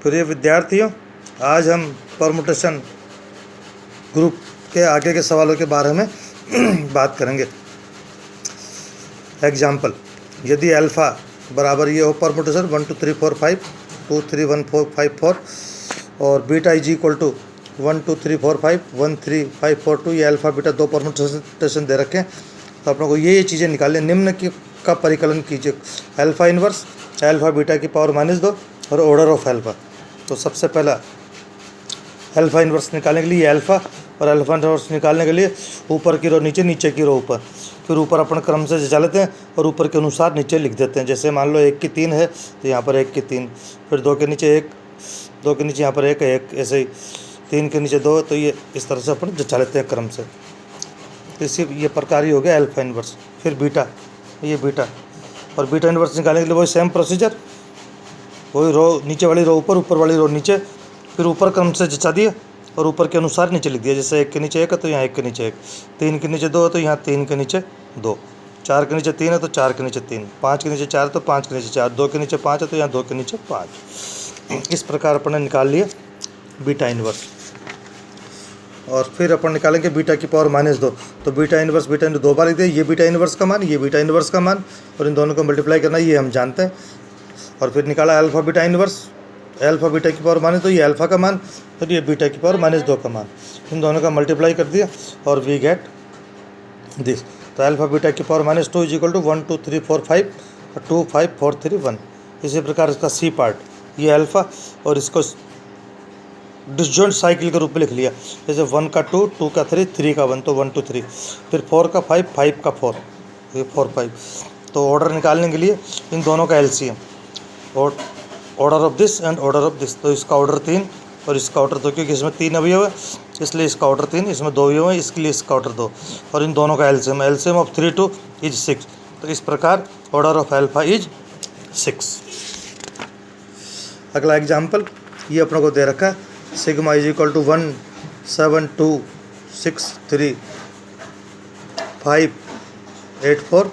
प्रिय विद्यार्थियों, आज हम परमुटेशन ग्रुप के आगे के सवालों के बारे में बात करेंगे। एग्जाम्पल, यदि अल्फ़ा बराबर ये हो परमुटेशन 1 2 3 4 5 2 3 1 4 5 4 और बीटा इज इक्वल टू 1 2 3 4 5 1 3 5 4 2, ये अल्फ़ा बीटा दो परमुटेशन दे रखे हैं। तो अपने को ये चीज़ें निकालनी, निम्न का परिकलन कीजिए। अल्फ़ा इन्वर्स अल्फ़ा बीटा की पावर -2 और ऑर्डर ऑफ अल्फ़ा। तो सबसे पहला अल्फ़ा इन्वर्स निकालने के लिए अल्फ़ा और अल्फ़ा इन्वर्स निकालने के लिए ऊपर की रो नीचे, नीचे की रो ऊपर, फिर ऊपर अपन क्रम से जचा लेते हैं और ऊपर के अनुसार नीचे लिख देते हैं। जैसे मान लो 1 की 3 है तो यहाँ पर 1 की 3, फिर 2 के नीचे 1, 2 के नीचे यहाँ पर 1 ऐसे ही 3 के नीचे 2, तो ये इस तरह से अपन जचा लेते हैं क्रम से। तो इसी ये प्रकार ही हो गया अल्फ़ा इन्वर्स। फिर बीटा, ये बीटा और बीटा इन्वर्स निकालने के लिए वही सेम प्रोसीजर, वही रो नीचे वाली रो ऊपर, ऊपर वाली रो नीचे, फिर ऊपर क्रम से जचा दिया और ऊपर के अनुसार नीचे लिख दिया। जैसे 1 के नीचे 1 है तो यहाँ 1 के नीचे 1, 3 के नीचे 2 है तो यहाँ 3 के नीचे 2, 4 के नीचे 3 है तो 4 के नीचे 3, 5 के नीचे 4 है तो 5 के नीचे 4, 2 के नीचे 5 है तो यहाँ 2 के नीचे 5। इस प्रकार अपन ने निकाल लिया बीटा इन्वर्स। और फिर अपन निकालेंगे बीटा की पावर -2, तो बीटा इन्वर्स दो बार लिख दिया। ये बीटा इन्वर्स का मान, ये बीटा इन्वर्स का मान, और इन दोनों को मल्टीप्लाई करना, ये हम जानते हैं। और फिर निकाला alpha beta inverse, alpha beta की पावर -2, ये अल्फ़ा का मान, और ये बीटा की पावर -2 का मान, इन दोनों का मल्टीप्लाई कर दिया और वी गेट दिस। तो अल्फ़ा बीटा की पावर -2 इज इक्वल टू 1 2 3 4 5 और 2 5 4 3 1। इसी प्रकार इसका सी पार्ट, ये अल्फ़ा और इसको डिसजॉइंट साइकिल के रूप में लिख लिया। जैसे 1 का 2, 2 का 3, 3 का 1, तो 1 2 3, फिर 4 का 5, 5 का 4, ये 4 5। तो ऑर्डर निकालने के लिए इन दोनों का एलसीएम और order of this and order of this, तो इसका ऑर्डर 3 और इसका ऑर्डर 2, क्योंकि इसमें 3 अवयव है इसलिए इसका ऑर्डर 3, इसमें 2 अवयव है इसके लिए इसका ऑर्डर 2, और इन दोनों का एलसीएम ऑफ 3 2 इज 6। तो इस प्रकार ऑर्डर ऑफ अल्फ़ा इज 6। अगला एग्जाम्पल, ये अपने को दे रखा है सिग्मा इज इक्वल टू 1 7 2 6 3 5 8 4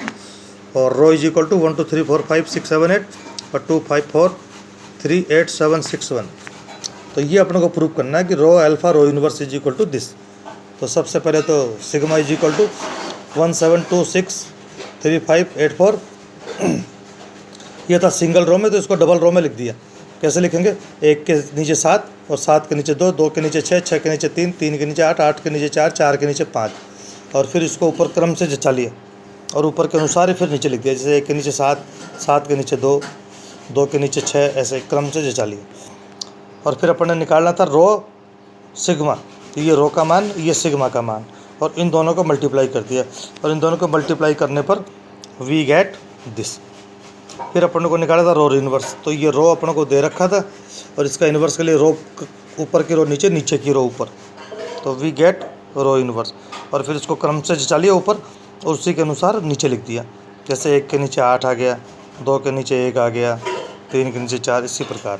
और रो इज इक्वल टू 1 2 3 4 5 6 7 8 और 2 5 4 3 8 7 6 1। तो ये अपने को प्रूव करना है कि rho alpha rho inverse is equal to this. तो सबसे पहले तो सिग्मा इज इक्वल टू 1 7 2 6 3 5 8 4, ये था सिंगल रो में, तो इसको डबल रो में लिख दिया। कैसे लिखेंगे, 1 के नीचे 7 और 7 के नीचे 2, 2 के नीचे 6, 6 के नीचे 3, 3 के नीचे 8, 8 के नीचे 4, 4 के नीचे 5, और फिर इसको ऊपर क्रम से जचा लिया और ऊपर के अनुसार ही फिर नीचे लिख दिया। जैसे 1 के नीचे 7, 7 के नीचे 2, 2 के नीचे 6, ऐसे क्रम से जचा लिया। और फिर अपन ने निकालना था रो सिग्मा, तो ये रो का मान, ये सिग्मा का मान, और इन दोनों को मल्टीप्लाई कर दिया, और इन दोनों को मल्टीप्लाई करने पर वी गेट दिस। फिर अपन को निकाला था रो इन्वर्स, तो ये रो अपन को दे रखा था और इसका इन्वर्स के लिए रो ऊपर की रो नीचे, नीचे की रो ऊपर, तो वी गेट रो इन्वर्स। और फिर इसको क्रम से जचा लिया ऊपर और उसी के अनुसार नीचे लिख दिया। जैसे 1 के नीचे 8 आ गया, 2 के नीचे 1 आ गया, 3 के नीचे 4, इसी प्रकार।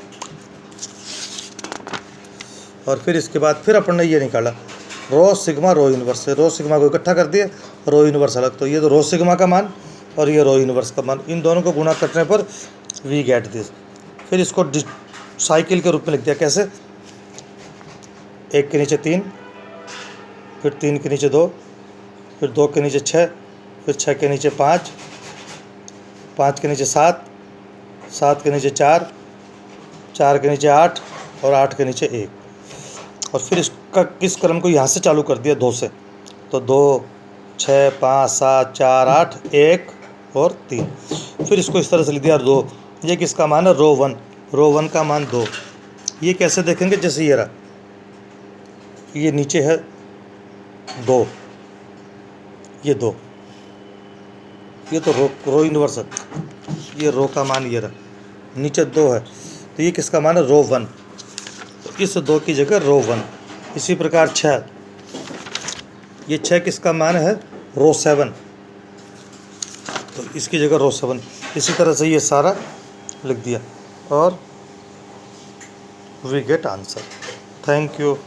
और फिर इसके बाद फिर अपन ने ये निकाला रो सिग्मा रो इन्वर्स से, रो सिग्मा को इकट्ठा कर दिया, रो इन्वर्स अलग, तो ये तो रो सिग्मा का मान और ये रो इन्वर्स का मान, इन दोनों को गुणा करने पर वी गेट दिस। फिर इसको साइकिल के रूप में लिख दिया। कैसे, 1 के नीचे 3, फिर 3 के नीचे 2, फिर 2 के नीचे 6, फिर 6 के नीचे 5, 5 के नीचे 7, 7 के नीचे 4, 4 के नीचे 8 और 8 के नीचे 1। और फिर इसका इस क्रम को यहाँ से चालू कर दिया 2 से, तो 2 6 5 7 4 8 1 और 3। फिर इसको इस तरह से लिख दिया 2। ये किसका मान है, रो 1, रो 1 का मान 2। ये कैसे देखेंगे, जैसे ये रहा, ये नीचे है 2, ये 2, ये तो रो इन्वर्स है, ये रो का मान ये रहा, नीचे 2 है, तो ये किसका मान है, रो 1, तो इस 2 की जगह रो 1। इसी प्रकार 6, ये 6 किसका मान है, रो 7, तो इसकी जगह रो 7। इसी तरह से ये सारा लिख दिया और we get answer. Thank you.